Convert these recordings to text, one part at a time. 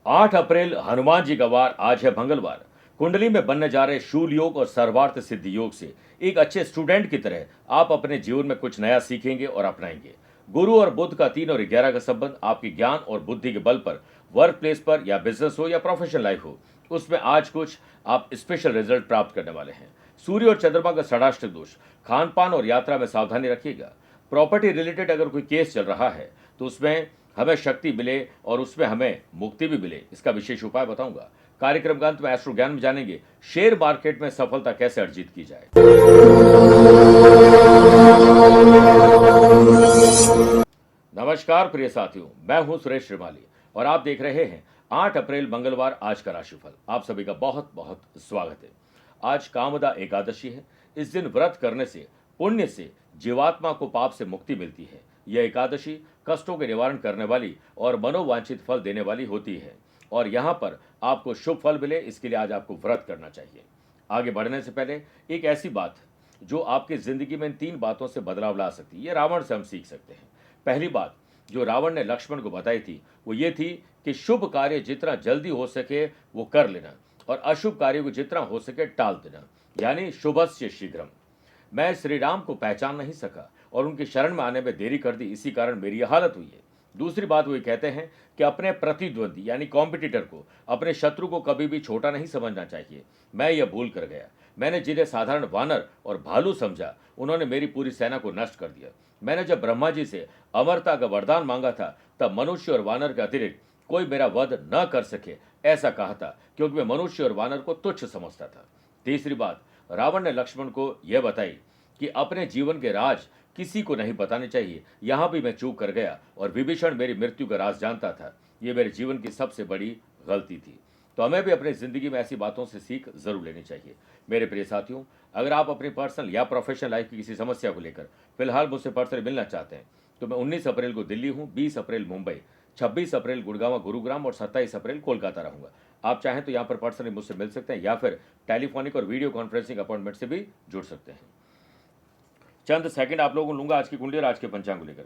8 अप्रैल हनुमान जी का वार। आज है मंगलवार। कुंडली में बनने जा रहे शूल योग और सर्वार्थ सिद्धि योग से एक अच्छे स्टूडेंट की तरह आप अपने जीवन में कुछ नया सीखेंगे और अपनाएंगे। गुरु और बुध का 3 और 11 का संबंध आपके ज्ञान और बुद्धि के बल पर वर्क प्लेस पर या बिजनेस हो या प्रोफेशनल लाइफ हो, उसमें आज कुछ आप स्पेशल रिजल्ट प्राप्त करने वाले हैं। सूर्य और चंद्रमा का षडाष्टक दोष, खान पान और यात्रा में सावधानी रखिएगा। प्रॉपर्टी रिलेटेड अगर कोई केस चल रहा है तो उसमें हमें शक्ति मिले और उसमें हमें मुक्ति भी मिले, इसका विशेष उपाय बताऊंगा। कार्यक्रम का अंत में एस्ट्रो ज्ञान में जानेंगे शेयर मार्केट में सफलता कैसे अर्जित की जाए। नमस्कार प्रिय साथियों, मैं हूं सुरेश श्रीमाली और आप देख रहे हैं 8 अप्रैल मंगलवार आज का राशिफल। आप सभी का बहुत बहुत स्वागत है। आज कामदा एकादशी है। इस दिन व्रत करने से पुण्य से जीवात्मा को पाप से मुक्ति मिलती है। यह एकादशी कष्टों के निवारण करने वाली और मनोवांछित फल देने वाली होती है और यहाँ पर आपको शुभ फल मिले, इसके लिए आज आपको व्रत करना चाहिए। आगे बढ़ने से पहले एक ऐसी बात जो आपकी जिंदगी में इन 3 बातों से बदलाव ला सकती है, ये रावण से हम सीख सकते हैं। पहली बात जो रावण ने लक्ष्मण को बताई थी वो ये थी कि शुभ कार्य जितना जल्दी हो सके वो कर लेना और अशुभ कार्य को जितना हो सके टाल देना, यानी शुभस्य शीघ्रम। मैं श्री राम को पहचान नहीं सका और उनकी शरण में आने में देरी कर दी, इसी कारण मेरी यह हालत हुई है। दूसरी बात वो ये कहते हैं कि अपने प्रतिद्वंदी यानी कॉम्पिटिटर को, अपने शत्रु को कभी भी छोटा नहीं समझना चाहिए। मैं यह भूल कर गया। मैंने जिन्हें साधारण वानर और भालू समझा, उन्होंने मेरी पूरी सेना को नष्ट कर दिया। मैंने जब ब्रह्मा जी से अमरता का वरदान मांगा था तब मनुष्य और वानर के अतिरिक्त कोई मेरा वध न कर सके ऐसा कहा था, क्योंकि मैं मनुष्य और वानर को तुच्छ समझता था। तीसरी बात रावण ने लक्ष्मण को यह बताई कि अपने जीवन के राज किसी को नहीं बताने चाहिए। यहां भी मैं चूक कर गया और विभीषण मेरी मृत्यु का राज जानता था। यह मेरे जीवन की सबसे बड़ी गलती थी। तो हमें भी अपनी जिंदगी में ऐसी बातों से सीख जरूर लेनी चाहिए। मेरे प्रिय साथियों, अगर आप अपनी पर्सनल या प्रोफेशनल लाइफ की किसी समस्या को लेकर फिलहाल मुझसे पर्सनली मिलना चाहते हैं तो मैं 19 अप्रैल को दिल्ली हूं, 20 अप्रैल मुंबई, 26 अप्रैल गुड़गांव गुरुग्राम और 27 अप्रैल कोलकाता रहूंगा। आप चाहें तो यहां पर पर्सनली मुझसे मिल सकते हैं या फिर टेलीफोनिक और वीडियो कॉन्फ्रेंसिंग अपॉइंटमेंट से भी जुड़ सकते हैं। चंद सेकंड आप लोगों को लूंगा आज की कुंडली और आज के पंचांग को लेकर।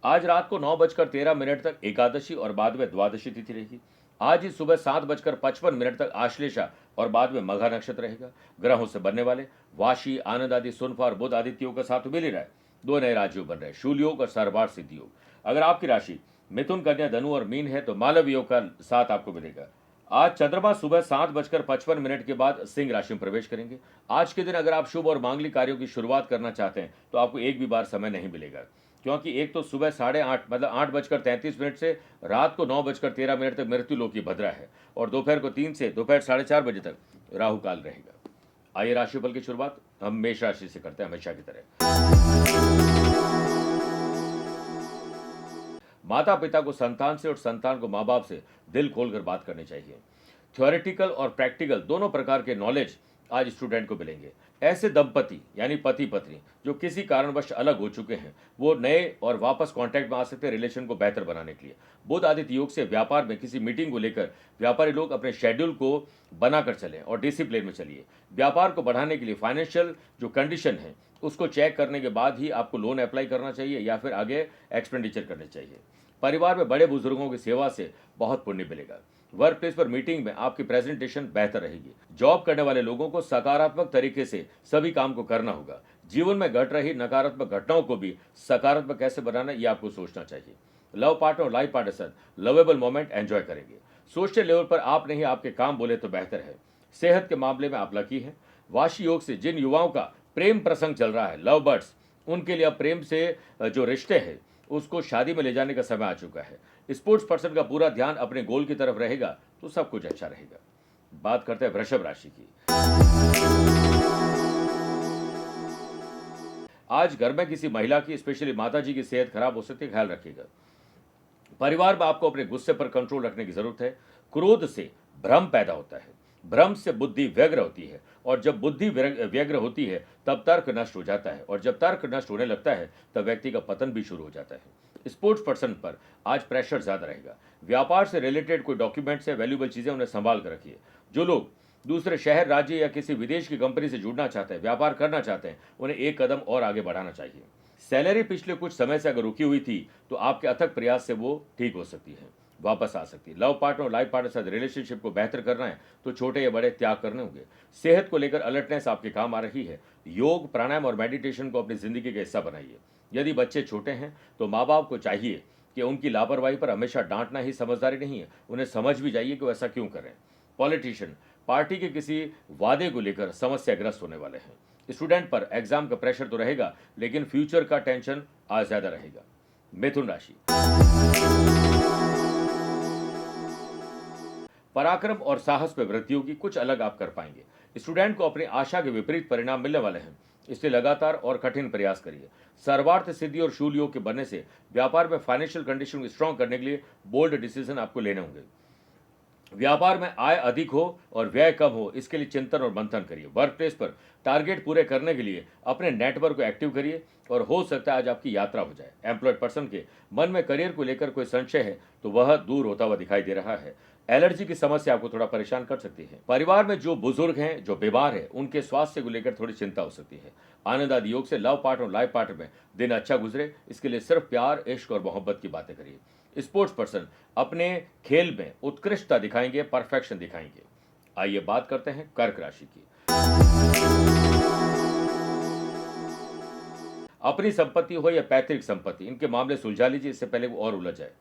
आज रात को 9:13 तक एकादशी और बाद में द्वादशी तिथि रहेगी। आज ही सुबह 7:55 तक आश्लेषा और बाद में मघा नक्षत्र रहेगा। ग्रहों से बनने वाले वाशी, आनंद आदि, सुनफा और बुध आदित्य योग का साथ मिल ही रहा है। 2 नए राजयोग बन रहे हैं, शूल योग और सर्वार्थ सिद्धि योग। अगर आपकी राशि मिथुन, कन्या, धनु और मीन है तो मालव योग का साथ आपको मिलेगा। आज चंद्रमा सुबह 7:55 के बाद सिंह राशि में प्रवेश करेंगे। आज के दिन अगर आप शुभ और मांगलिक कार्यों की शुरुआत करना चाहते हैं तो आपको एक भी बार समय नहीं मिलेगा, क्योंकि एक तो सुबह 8:30 मतलब 8:33 से रात को 9:13 तक मृत्यु लोक की भद्रा है और दोपहर को 3 से दोपहर 4:30 बजे तक राहु काल रहेगा। आइए राशिफल की शुरुआत हम मेष राशि से करते हैं हमेशा की तरह। माता पिता को संतान से और संतान को माँ बाप से दिल खोलकर बात करनी चाहिए। थ्योरेटिकल और प्रैक्टिकल दोनों प्रकार के नॉलेज आज स्टूडेंट को मिलेंगे। ऐसे दंपति यानी पति पत्नी जो किसी कारणवश अलग हो चुके हैं वो नए और वापस कांटेक्ट में आ सकते हैं रिलेशन को बेहतर बनाने के लिए। बुध आदित्य योग से व्यापार में किसी मीटिंग को लेकर व्यापारी लोग अपने शेड्यूल को बनाकर चलें और डिसिप्लिन में चलिए। व्यापार को बढ़ाने के लिए फाइनेंशियल जो कंडीशन है उसको चेक करने के बाद ही आपको लोन अप्लाई करना चाहिए या फिर आगे एक्सपेंडिचर करने चाहिए। परिवार में बड़े बुजुर्गों की सेवा से बहुत पुण्य मिलेगा। वर्क प्लेस पर मीटिंग में आपकी प्रेजेंटेशन बेहतर रहेगी। जॉब करने वाले लोगों को सकारात्मक तरीके से सभी काम को करना होगा। जीवन में घट रही नकारात्मक घटनाओं को भी सकारात्मक कैसे बनाना ये आपको सोचना चाहिए। लव पार्टनर और लाइफ पार्टनर साथ लवेबल मोमेंट एंजॉय करेंगे। सोशल लेवल पर आप नहीं आपके काम बोले तो बेहतर है। सेहत के मामले में आप लकी हैं। वाशी योग से जिन युवाओं का प्रेम प्रसंग चल रहा है, लव बर्ड्स, उनके लिए अब प्रेम से जो रिश्ते हैं उसको शादी में ले जाने का समय आ चुका है। स्पोर्ट्स पर्सन का पूरा ध्यान अपने गोल की तरफ रहेगा तो सब कुछ अच्छा रहेगा। बात करते हैं वृषभ राशि की। आज घर में किसी महिला की स्पेशली माता जी की सेहत खराब हो सकती है, ख्याल रखिएगा। परिवार में आपको अपने गुस्से पर कंट्रोल रखने की जरूरत है। क्रोध से भ्रम पैदा होता है, भ्रम से बुद्धि व्यग्र होती है और जब बुद्धि व्यग्र होती है तब तर्क नष्ट हो जाता है और जब तर्क नष्ट होने लगता है तब व्यक्ति का पतन भी शुरू हो जाता है। स्पोर्ट्स पर्सन पर आज प्रेशर ज्यादा रहेगा। व्यापार से रिलेटेड कोई डॉक्यूमेंट्स है, वैल्यूबल चीजें, उन्हें संभाल कर रखिए। जो लोग दूसरे शहर, राज्य या किसी विदेश की कंपनी से जुड़ना चाहते हैं, व्यापार करना चाहते हैं, उन्हें एक कदम और आगे बढ़ाना चाहिए। सैलरी पिछले कुछ समय से अगर रुकी हुई थी तो आपके अथक प्रयास से वो ठीक हो सकती है। वापस आ सकती है। लव पार्टनर और लाइफ पार्टनर के साथ रिलेशनशिप को बेहतर करना है तो छोटे या बड़े त्याग करने होंगे। सेहत को लेकर अलर्टनेस आपके काम आ रही है। योग, प्राणायाम और मेडिटेशन को अपनी जिंदगी का हिस्सा बनाइए। यदि बच्चे छोटे हैं तो माँ बाप को चाहिए कि उनकी लापरवाही पर हमेशा डांटना ही समझदारी नहीं है, उन्हें समझ भी जाइए कि वो ऐसा क्यों कर रहे हैं। पॉलिटिशियन पार्टी के किसी वादे को लेकर समस्याग्रस्त होने वाले हैं। स्टूडेंट पर एग्जाम का प्रेशर तो रहेगा, लेकिन फ्यूचर का टेंशन आज ज्यादा रहेगा। मिथुन राशि, पराक्रम और साहस में वृद्धि होगी, कुछ अलग आप कर पाएंगे। स्टूडेंट को अपनी आशा के विपरीत परिणाम मिलने वाले हैं, इसलिए लगातार और कठिन प्रयास करिए। सर्वार्थ सिद्धि और शूल योग के बनने से व्यापार में फाइनेंशियल कंडीशन को स्ट्रांग करने के लिए बोल्ड डिसीजन आपको लेने होंगे। व्यापार में आय अधिक हो और व्यय कम हो, इसके लिए चिंतन और मंथन करिए। वर्क प्लेस पर टारगेट पूरे करने के लिए अपने नेटवर्क को एक्टिव करिए और हो सकता है आज आपकी यात्रा हो जाए। एम्प्लॉयड पर्सन के मन में करियर को लेकर कोई संशय है तो वह दूर होता हुआ दिखाई दे रहा है। एलर्जी की समस्या आपको थोड़ा परेशान कर सकती है। परिवार में जो बुजुर्ग हैं, जो बीमार हैं, उनके स्वास्थ्य को लेकर थोड़ी चिंता हो सकती है। आनंद आदि योग से लव पार्टनर और लाइफ पार्टनर में दिन अच्छा गुजरे, इसके लिए सिर्फ प्यार, इश्क और मोहब्बत की बातें करिए। स्पोर्ट्स पर्सन अपने खेल में उत्कृष्टता दिखाएंगे, परफेक्शन दिखाएंगे। आइए बात करते हैं कर्क राशि की। अपनी संपत्ति हो या पैतृक संपत्ति, इनके मामले सुलझा लीजिए, इससे पहले वो और उलझ जाए।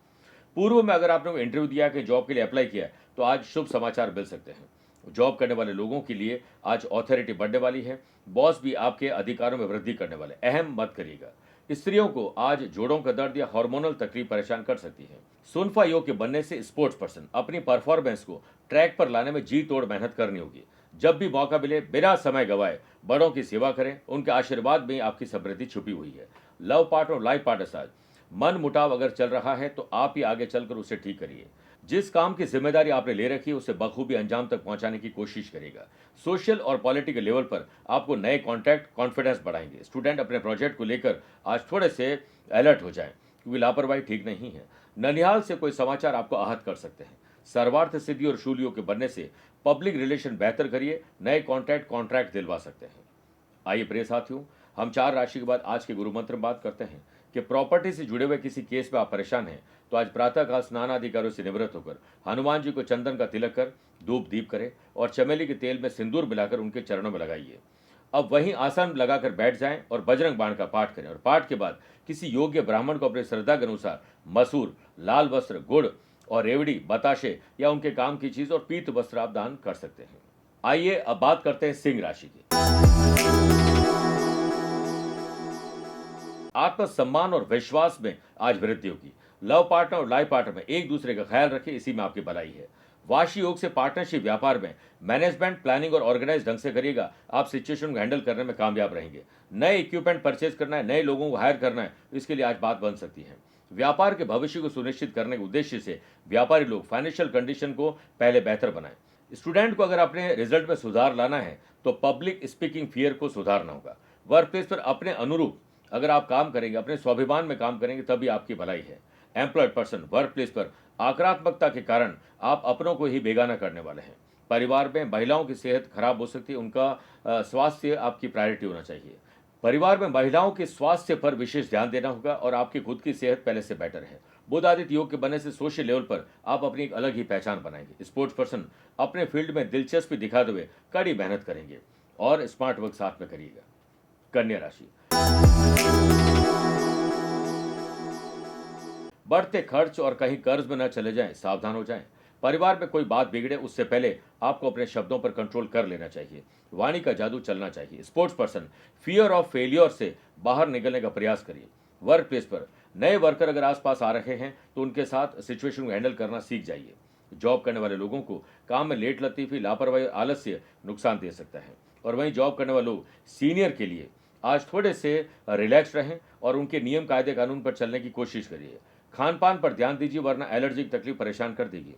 पूर्व में अगर आपने इंटरव्यू दिया कि जॉब के लिए अप्लाई किया तो आज शुभ समाचार मिल सकते हैं। जॉब करने वाले लोगों के लिए आज ऑथोरिटी बढ़ने वाली है। बॉस भी आपके अधिकारों में वृद्धि करने वाले, अहम मत करिएगा। स्त्रियों को आज जोड़ों का दर्द या हार्मोनल तकलीफ परेशान कर सकती है। सुनफा योग के बनने से स्पोर्ट्स पर्सन अपनी परफॉर्मेंस को ट्रैक पर लाने में जी तोड़ मेहनत करनी होगी। जब भी मौका मिले बिना समय गवाए बड़ों की सेवा करें, उनके आशीर्वाद में आपकी समृद्धि छुपी हुई है। लव पार्टनर और लाइफ पार्टनर साथ मन मुटाव अगर चल रहा है तो आप ही आगे चलकर उसे ठीक करिए। जिस काम की जिम्मेदारी आपने ले रखी है उसे बखूबी अंजाम तक पहुंचाने की कोशिश करेगा। सोशल और पॉलिटिकल लेवल पर आपको नए कॉन्टैक्ट कॉन्फिडेंस बढ़ाएंगे। स्टूडेंट अपने प्रोजेक्ट को लेकर आज थोड़े से अलर्ट हो जाएं, क्योंकि लापरवाही ठीक नहीं है। ननिहाल से कोई समाचार आपको आहत कर सकते हैं। सर्वार्थ सिद्धि और शूलियों के बनने से पब्लिक रिलेशन बेहतर करिए, नए कॉन्ट्रैक्ट दिलवा सकते हैं। आइए प्रिय साथियों, हम 4 राशि के बाद आज के गुरु मंत्र में बात करते हैं कि प्रॉपर्टी से जुड़े हुए किसी केस में आप परेशान हैं तो आज प्रातःकाल स्नान आदि कार्यों से निवृत्त होकर हनुमान जी को चंदन का तिलक कर धूप दीप करें और चमेली के तेल में सिंदूर मिलाकर उनके चरणों में लगाइए। अब वहीं आसन लगाकर बैठ जाएं और बजरंग बाण का पाठ करें और पाठ के बाद किसी योग्य ब्राह्मण को अपनी श्रद्धा के अनुसार मसूर, लाल वस्त्र, गुड़ और रेवड़ी, बताशे या उनके काम की चीज और पीत वस्त्र आप दान कर सकते हैं। आइए अब बात करते हैं सिंह राशि की। आत्मसम्मान और विश्वास में आज वृद्धि होगी। लव पार्टनर और लाइफ पार्टनर में एक दूसरे का ख्याल रखें, इसी में आपकी भलाई है। वाशी योग से पार्टनरशिप व्यापार में मैनेजमेंट, प्लानिंग और ऑर्गेनाइज ढंग से करिएगा, आप सिचुएशन को हैंडल करने में कामयाब रहेंगे। नए इक्विपमेंट परचेज करना है, नए लोगों को हायर करना है, इसके लिए आज बात बन सकती है। व्यापार के भविष्य को सुनिश्चित करने के उद्देश्य से व्यापारी लोग फाइनेंशियल कंडीशन को पहले बेहतर बनाएं। स्टूडेंट को अगर अपने रिजल्ट में सुधार लाना है तो पब्लिक स्पीकिंग फियर को सुधारना होगा। वर्क प्लेस पर अपने अनुरूप अगर आप काम करेंगे, अपने स्वाभिमान में काम करेंगे, तभी आपकी भलाई है। एम्प्लॉयड पर्सन वर्क प्लेस पर आक्रामकता के कारण आप अपनों को ही बेगाना करने वाले हैं। परिवार में महिलाओं की सेहत खराब हो सकती है, उनका स्वास्थ्य आपकी प्रायोरिटी होना चाहिए। परिवार में महिलाओं के स्वास्थ्य पर विशेष ध्यान देना होगा और आपकी खुद की सेहत पहले से बेटर है। बुध आदित्य योग के बनने से सोशल लेवल पर आप अपनी एक अलग ही पहचान बनाएंगे। स्पोर्ट्स पर्सन अपने फील्ड में दिलचस्पी दिखाते हुए कड़ी मेहनत करेंगे और स्मार्ट वर्क साथ में करिएगा। कन्या राशि, बढ़ते खर्च और कहीं कर्ज में न चले जाएं, सावधान हो जाएं। परिवार में कोई बात बिगड़े उससे पहले आपको अपने शब्दों पर कंट्रोल कर लेना चाहिए। वाणी का जादू चलना चाहिए। Sports person fear of failure से बाहर निकलने का प्रयास करिए। वर्क प्लेस पर नए वर्कर अगर आसपास आ रहे हैं तो उनके साथ सिचुएशन को हैंडल करना सीख जाइए। जॉब करने वाले लोगों को काम में लेट लतीफी, लापरवाही और आलस्य नुकसान दे सकता है। और वहीं जॉब करने वाले लोग सीनियर के लिए आज थोड़े से रिलैक्स रहें और उनके नियम, कायदे, कानून पर चलने की कोशिश करिए। खान पान पर ध्यान दीजिए, वरना एलर्जी की तकलीफ परेशान कर देगी।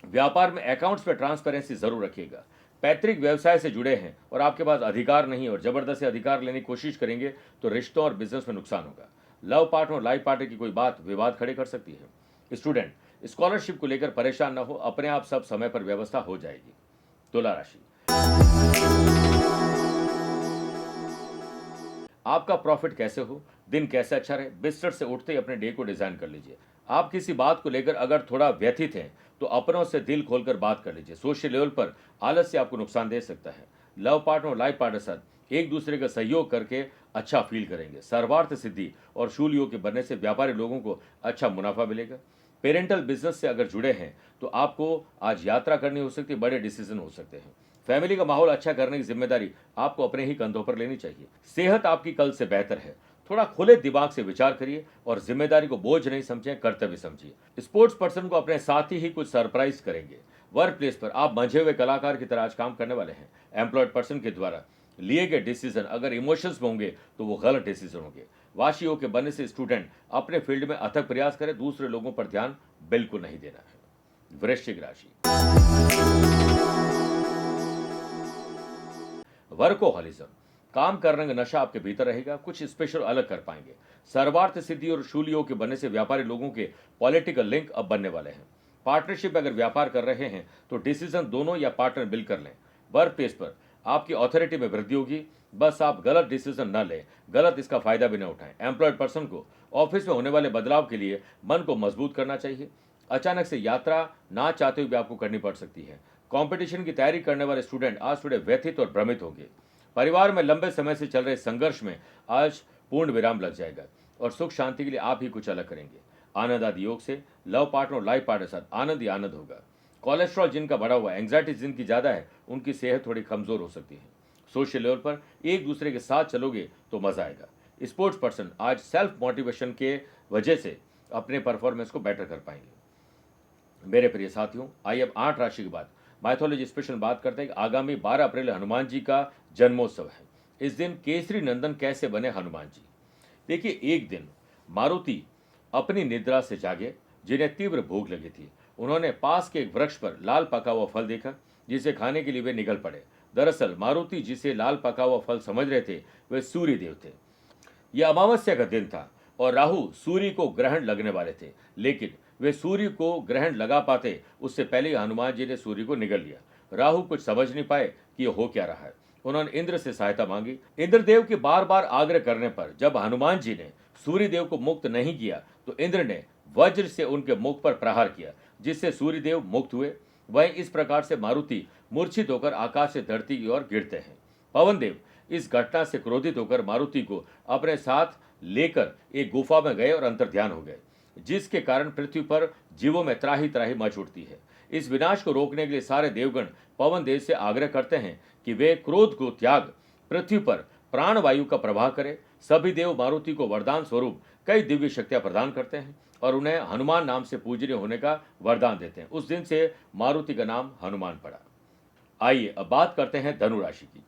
व्यापार में अकाउंट्स में ट्रांसपेरेंसी जरूर रखिएगा। पैतृक व्यवसाय से जुड़े हैं और आपके पास अधिकार नहीं और जबरदस्ती अधिकार लेने की कोशिश करेंगे तो रिश्तों और बिजनेस में नुकसान होगा। लव पार्टनर और लाइफ पार्टनर की कोई बात विवाद खड़े कर सकती है। स्टूडेंट स्कॉलरशिप को लेकर परेशान न हो, अपने आप सब समय पर व्यवस्था हो जाएगी। तुला राशि, आपका प्रॉफिट कैसे हो, दिन कैसे अच्छा रहे, बिस्तर से उठते ही अपने डे को डिजाइन कर लीजिए। आप किसी बात को लेकर अगर थोड़ा व्यथित हैं तो अपनों से दिल खोलकर बात कर लीजिए। सोशल लेवल पर आलस्य आपको नुकसान दे सकता है। लव पार्टनर और लाइफ पार्टनर साथ एक दूसरे का सहयोग करके अच्छा फील करेंगे। सर्वार्थ सिद्धि और शूल योग के बनने से व्यापारी लोगों को अच्छा मुनाफा मिलेगा। पेरेंटल बिजनेस से अगर जुड़े हैं तो आपको आज यात्रा करनी हो सकती है, बड़े डिसीजन हो सकते हैं। फैमिली का माहौल अच्छा करने की जिम्मेदारी आपको अपने ही कंधों पर लेनी चाहिए। सेहत आपकी कल से बेहतर है। थोड़ा खुले दिमाग से विचार करिए और जिम्मेदारी को बोझ नहीं समझें, कर्तव्य समझिए। स्पोर्ट्स पर्सन को अपने साथी ही कुछ सरप्राइज करेंगे। वर्क प्लेस पर आप मंझे हुए कलाकार की तरह आज काम करने वाले हैं। एम्प्लॉयड पर्सन के द्वारा लिए गए डिसीजन अगर इमोशंस में होंगे तो वो गलत डिसीजन होंगे। वाशी योग के बनने से स्टूडेंट अपने फील्ड में अथक प्रयास करें, दूसरे लोगों पर ध्यान बिल्कुल नहीं देना है। वृश्चिक राशि, वर्कोहॉलिज्म, काम करने का नशा आपके भीतर रहेगा, कुछ स्पेशल अलग कर पाएंगे। सर्वार्थ सिद्धि और शूल योग के बनने से व्यापारी लोगों के पॉलिटिकल लिंक अब बनने वाले हैं। पार्टनरशिप अगर व्यापार कर रहे हैं तो डिसीजन दोनों या पार्टनर मिलकर लें। वर्क प्लेस पर आपकी अथॉरिटी में वृद्धि होगी, बस आप गलत डिसीजन न लें, गलत इसका फायदा भी न उठाएं। एम्प्लॉयड पर्सन को ऑफिस में होने वाले बदलाव के लिए मन को मजबूत करना चाहिए। अचानक से यात्रा ना चाहते हुए भी आपको करनी पड़ सकती है। कंपटीशन की तैयारी करने वाले स्टूडेंट आज थोड़े व्यथित और भ्रमित होंगे। परिवार में लंबे समय से चल रहे संघर्ष में आज पूर्ण विराम लग जाएगा और सुख शांति के लिए आप ही कुछ अलग करेंगे। आनंद आदि योग से लव पार्टनर और लाइफ पार्टनर साथ आनंद ही आनंद होगा। कोलेस्ट्रॉल जिनका बढ़ा हुआ है, एंग्जाइटी जिनकी ज़्यादा है, उनकी सेहत थोड़ी कमज़ोर हो सकती है। सोशल लेवल पर एक दूसरे के साथ चलोगे तो मज़ा आएगा। स्पोर्ट्स पर्सन आज सेल्फ मोटिवेशन के वजह से अपने परफॉर्मेंस को बेटर कर पाएंगे। मेरे प्रिय साथियों, आइए अब 8 राशि के बाद माइथोलॉजी स्पेशल बात करते हैं कि आगामी 12 अप्रैल हनुमान जी का जन्मोत्सव है। इस दिन केसरी नंदन कैसे बने हनुमान जी। देखिए, एक दिन मारुति अपनी निद्रा से जागे, जिन्हें तीव्र भूख लगी थी। उन्होंने पास के एक वृक्ष पर लाल पका हुआ फल देखा, जिसे खाने के लिए वे निकल पड़े। दरअसल मारुति जिसे लाल पका हुआ फल समझ रहे थे, वे सूर्य देव थे। यह अमावस्या का दिन था और राहु सूर्य को ग्रहण लगने वाले थे, लेकिन वे सूर्य को ग्रहण लगा पाते उससे पहले ही हनुमान जी ने सूर्य को निगल लिया। राहु कुछ समझ नहीं पाए कि यह हो क्या रहा है। उन्होंने इंद्र से सहायता मांगी। इंद्रदेव के बार बार आग्रह करने पर जब हनुमान जी ने सूर्यदेव को मुक्त नहीं किया तो इंद्र ने वज्र से उनके मुख पर प्रहार किया, जिससे सूर्यदेव मुक्त हुए। वहीं इस प्रकार से मारुति मूर्छित होकर आकाश से धरती की ओर गिरते हैं। पवनदेव इस घटना से क्रोधित होकर मारुति को अपने साथ लेकर एक गुफा में गए और अंतर्ध्यान हो गए, जिसके कारण पृथ्वी पर जीवों में त्राही त्राही मच उठती है। इस विनाश को रोकने के लिए सारे देवगण पवन देव से आग्रह करते हैं कि वे क्रोध को त्याग पृथ्वी पर प्राणवायु का प्रवाह करें। सभी देव मारुति को वरदान स्वरूप कई दिव्य शक्तियां प्रदान करते हैं और उन्हें हनुमान नाम से पूजनीय होने का वरदान देते हैं। उस दिन से मारुति का नाम हनुमान पड़ा। आइए अब बात करते हैं धनु राशि की।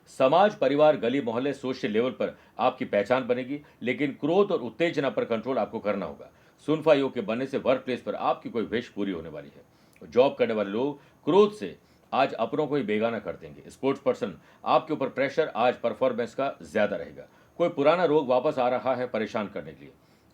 समाज, परिवार, गली मोहल्ले, सोशल लेवल पर आपकी पहचान बनेगी, लेकिन क्रोध और उत्तेजना पर कंट्रोल आपको करना होगा। सुनफा योग के बनने से वर्क प्लेस पर आपकी कोई विश पूरी होने वाली है। जॉब करने वाले लोग क्रोध से आज अपनों को ही बेगाना कर देंगे। स्पोर्ट्स पर्सन आपके ऊपर प्रेशर आज परफॉर्मेंस का ज्यादा रहेगा। कोई पुराना रोग वापस आ रहा है परेशान करने के लिए।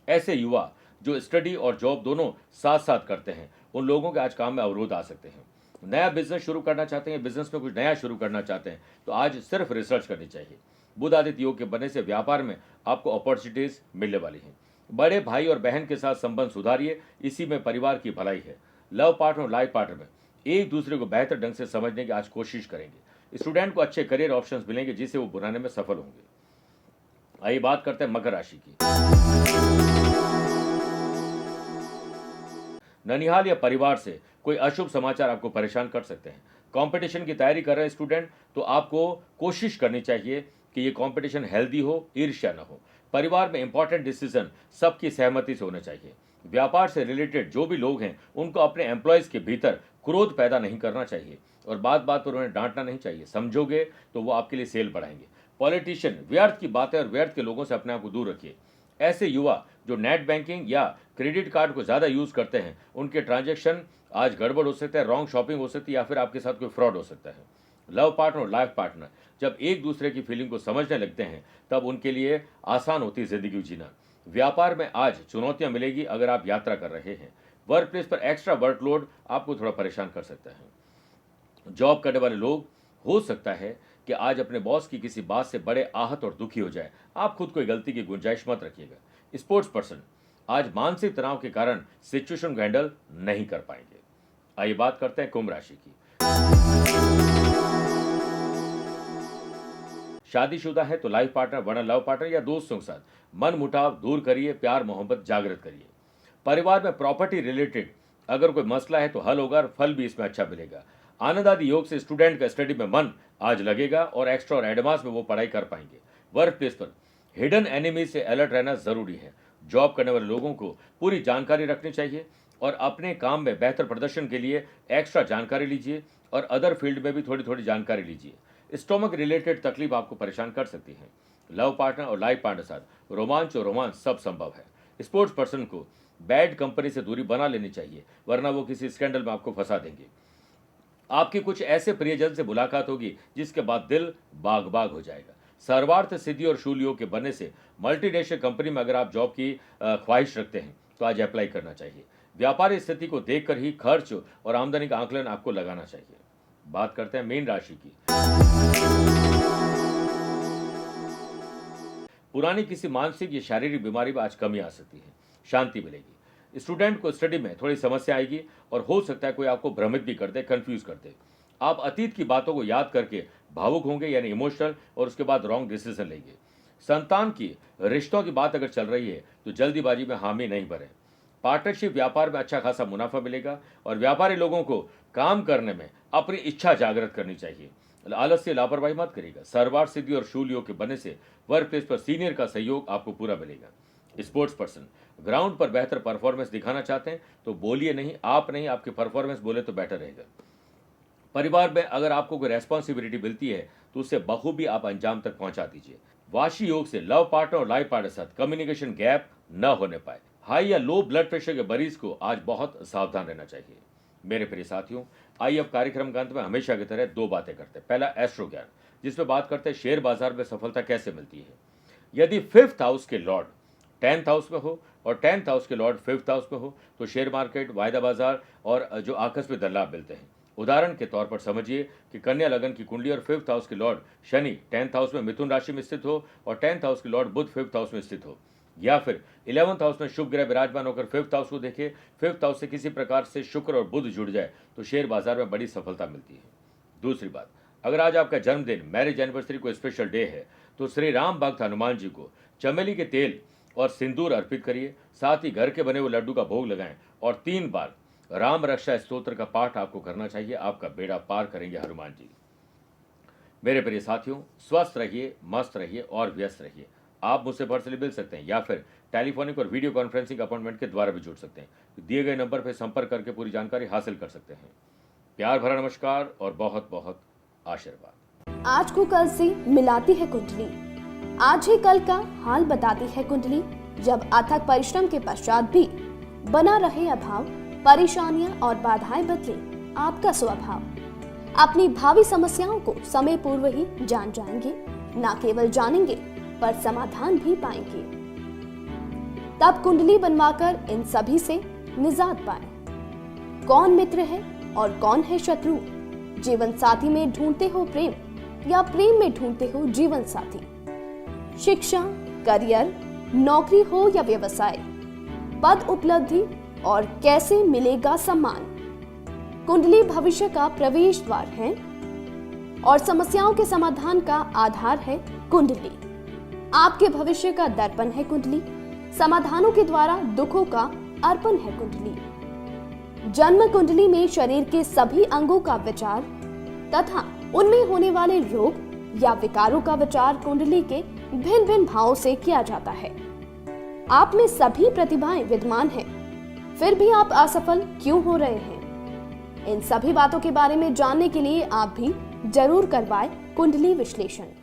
ऐसे युवा जो स्टडी और जॉब दोनों साथ साथ करते हैं, उन लोगों के आज काम में अवरोध आ सकते हैं। नया बिजनेस शुरू करना चाहते हैं, बिजनेस में कुछ नया शुरू करना चाहते हैं, तो आज सिर्फ रिसर्च करनी चाहिए। बुध आदित्य योग के बनने से व्यापार में आपको अपॉर्चुनिटीज मिलने वाली हैं। बड़े भाई और बहन के साथ संबंध सुधारिए, इसी में परिवार की भलाई है। लव पार्टनर और लाइफ पार्टनर में एक दूसरे को बेहतर ढंग से समझने की आज कोशिश करेंगे। स्टूडेंट को अच्छे करियर ऑप्शंस मिलेंगे, जिसे वो बनाने में सफल होंगे। आइए बात करते हैं मकर राशि की। ननिहाल या परिवार से कोई अशुभ समाचार आपको परेशान कर सकते हैं। कंपटीशन की तैयारी कर रहे स्टूडेंट, तो आपको कोशिश करनी चाहिए कि ये कंपटीशन हेल्दी हो, ईर्ष्या न हो। परिवार में इंपॉर्टेंट डिसीजन सबकी सहमति से होने चाहिए। व्यापार से रिलेटेड जो भी लोग हैं, उनको अपने एम्प्लॉयज के भीतर क्रोध पैदा नहीं करना चाहिए और बात बात पर उन्हें डांटना नहीं चाहिए। समझोगे तो वो आपके लिए सेल बढ़ाएंगे। पॉलिटिशियन व्यर्थ की बातें और व्यर्थ के लोगों से अपने आप को दूर रखिए। ऐसे युवा जो नेट बैंकिंग या क्रेडिट कार्ड को ज़्यादा यूज़ करते हैं, उनके ट्रांजैक्शन आज गड़बड़ हो सकते हैं, रॉन्ग शॉपिंग हो सकती है या फिर आपके साथ कोई फ्रॉड हो सकता है। लव पार्टनर और लाइफ पार्टनर जब एक दूसरे की फीलिंग को समझने लगते हैं, तब उनके लिए आसान होती है ज़िंदगी जीना। व्यापार में आज चुनौतियां मिलेगी अगर आप यात्रा कर रहे हैं। वर्क प्लेस पर एक्स्ट्रा वर्कलोड आपको थोड़ा परेशान कर सकता है। जॉब करने वाले लोग हो सकता है कि आज अपने बॉस की किसी बात से बड़े आहत और दुखी हो जाए। आप खुद कोई गलती की गुंजाइश मत रखिएगा। स्पोर्ट्स पर्सन आज मानसिक तनाव के कारण सिचुएशन को हैंडल नहीं कर पाएंगे। आइए बात करते हैं कुंभ राशि की। शादीशुदा है तो लाइफ पार्टनर, वरना लव पार्टनर या दोस्तों के साथ मन मुटाव दूर करिए, प्यार मोहब्बत जागृत करिए। परिवार में प्रॉपर्टी रिलेटेड अगर कोई मसला है तो हल होगा और फल भी इसमें अच्छा मिलेगा। आनंद आदि योग से स्टूडेंट का स्टडी में मन आज लगेगा और एक्स्ट्रा और एडवांस में वो पढ़ाई कर पाएंगे। वर्क प्लेस पर हिडन एनिमी से अलर्ट रहना जरूरी है। जॉब करने वाले लोगों को पूरी जानकारी रखनी चाहिए और अपने काम में बेहतर प्रदर्शन के लिए एक्स्ट्रा जानकारी लीजिए और अदर फील्ड में भी थोड़ी थोड़ी जानकारी लीजिए। स्टोमक रिलेटेड तकलीफ आपको परेशान कर सकती है। लव पार्टनर और लाइफ पार्टनर साथ रोमांच और रोमांस सब संभव है। स्पोर्ट्स पर्सन को बैड कंपनी से दूरी बना लेनी चाहिए, वरना वो किसी स्कैंडल में आपको फंसा देंगे। आपकी कुछ ऐसे प्रियजन से मुलाकात होगी जिसके बाद दिल बाग बाग हो जाएगा। सर्वार्थ सिद्धि और शूल योग के बनने से मल्टीनेशनल कंपनी में अगर आप जॉब की ख्वाहिश रखते हैं तो आज अप्लाई करना चाहिए। व्यापारिक स्थिति को देखकर ही खर्च और आमदनी का आकलन आपको लगाना चाहिए। बात करते हैं मीन राशि की। पुरानी किसी मानसिक या शारीरिक बीमारी में आज कमी आ सकती है, शांति मिलेगी। स्टूडेंट को स्टडी में थोड़ी समस्या आएगी और हो सकता है कोई आपको भ्रमित भी कर दे, कंफ्यूज कर दे। आप अतीत की बातों को याद करके भावुक होंगे, यानी इमोशनल, और उसके बाद रॉन्ग डिसीजन लेंगे। संतान की रिश्तों की बात अगर चल रही है तो जल्दीबाजी में हामी नहीं भरें। पार्टनरशिप व्यापार में अच्छा खासा मुनाफा मिलेगा और व्यापारी लोगों को काम करने में अपनी इच्छा जागृत करनी चाहिए। आलस्य लापरवाही मत करिएगा। सर्वार्थ सिद्धि और शूल योग के बनने से वर्क प्लेस पर सीनियर का सहयोग आपको पूरा मिलेगा। स्पोर्ट्स पर्सन ग्राउंड पर बेहतर परफॉर्मेंस दिखाना चाहते हैं तो बोलिए नहीं, आप नहीं, आपकी परफॉर्मेंस बोले तो बेटर रहेगा। परिवार में अगर आपको कोई रेस्पॉन्सिबिलिटी मिलती है तो उससे बखूबी आप अंजाम तक पहुंचा दीजिए। वाशी योग से लव पार्टनर और लाइफ पार्टनर साथ कम्युनिकेशन गैप न होने पाए। हाई या लो ब्लड प्रेशर के मरीज को आज बहुत सावधान रहना चाहिए। मेरे प्रिय साथियों, आइए अब कार्यक्रम के अंत में हमेशा की तरह दो बातें करते हैं। पहला एस्ट्रो ज्ञान, जिसमें बात करते हैं शेयर बाजार में सफलता कैसे मिलती है। यदि 5th हाउस के लॉर्ड 10th हाउस में हो और 10th हाउस के लॉर्ड 5th हाउस में हो तो शेयर मार्केट, वायदा बाजार और जो आकस्मिक लाभ मिलते हैं। उदाहरण के तौर पर समझिए कि कन्या लगन की कुंडली और 5th हाउस के लॉर्ड शनि 10th हाउस में मिथुन राशि में स्थित हो और 10th हाउस के लॉर्ड बुध 5th हाउस में स्थित हो, या फिर 11th हाउस में शुभ ग्रह विराजमान होकर 5th हाउस को देखे, 5th हाउस से किसी प्रकार से शुक्र और बुध जुड़ जाए तो शेयर बाजार में बड़ी सफलता मिलती है। दूसरी बात, अगर आज आपका जन्मदिन, मैरिज एनिवर्सरी को स्पेशल डे है तो श्री राम भक्त हनुमान जी को चमेली के तेल और सिंदूर अर्पित करिए। साथ ही घर के बने हुए लड्डू का भोग लगाएं और 3 बार राम रक्षा स्तोत्र का पाठ आपको करना चाहिए। आपका बेड़ा पार करेंगे हनुमान जी। मेरे प्रिय साथियों, स्वस्थ रहिए, मस्त रहिए और व्यस्त रहिए। आप मुझसे पर्सनली मिल सकते हैं या फिर टेलीफोनिक और वीडियो कॉन्फ्रेंसिंग अपॉइंटमेंट के द्वारा भी जुड़ सकते हैं। दिए गए नंबर पर संपर्क करके पूरी जानकारी हासिल कर सकते हैं। प्यार भरा नमस्कार और बहुत बहुत आशीर्वाद। आज को कल से मिलाती है कुंडली, आज ही कल का हाल बताती है कुंडली। जब अथक परिश्रम के पश्चात भी बना रहे अभाव, परेशानियां और बाधाएं बदले आपका स्वभाव, अपनी भावी समस्याओं को समय पूर्व ही जान जाएंगे। न केवल जानेंगे पर समाधान भी पाएंगे। तब कुंडली बनवाकर इन सभी से निजात पाएं। कौन मित्र है और कौन है शत्रु? जीवन साथी में ढूंढते हो प्रेम या प्रेम में ढूंढते हो जीवन साथी? शिक्षा, करियर, नौकरी हो या व्यवसाय, पद उपलब्धि और कैसे मिलेगा सम्मान? कुंडली भविष्य का प्रवेश द्वार है और समस्याओं के समाधान का आधार है कुंडली। आपके भविष्य का दर्पण है कुंडली, समाधानों के द्वारा दुखों का अर्पण है कुंडली। जन्म कुंडली में शरीर के सभी अंगों का विचार तथा उनमें होने वाले रोग या विकारों का विचार कुंडली के भिन्न भिन्न भावों से किया जाता है। आप में सभी प्रतिभाएं विद्यमान हैं, फिर भी आप असफल क्यों हो रहे हैं? इन सभी बातों के बारे में जानने के लिए आप भी जरूर करवाएं कुंडली विश्लेषण।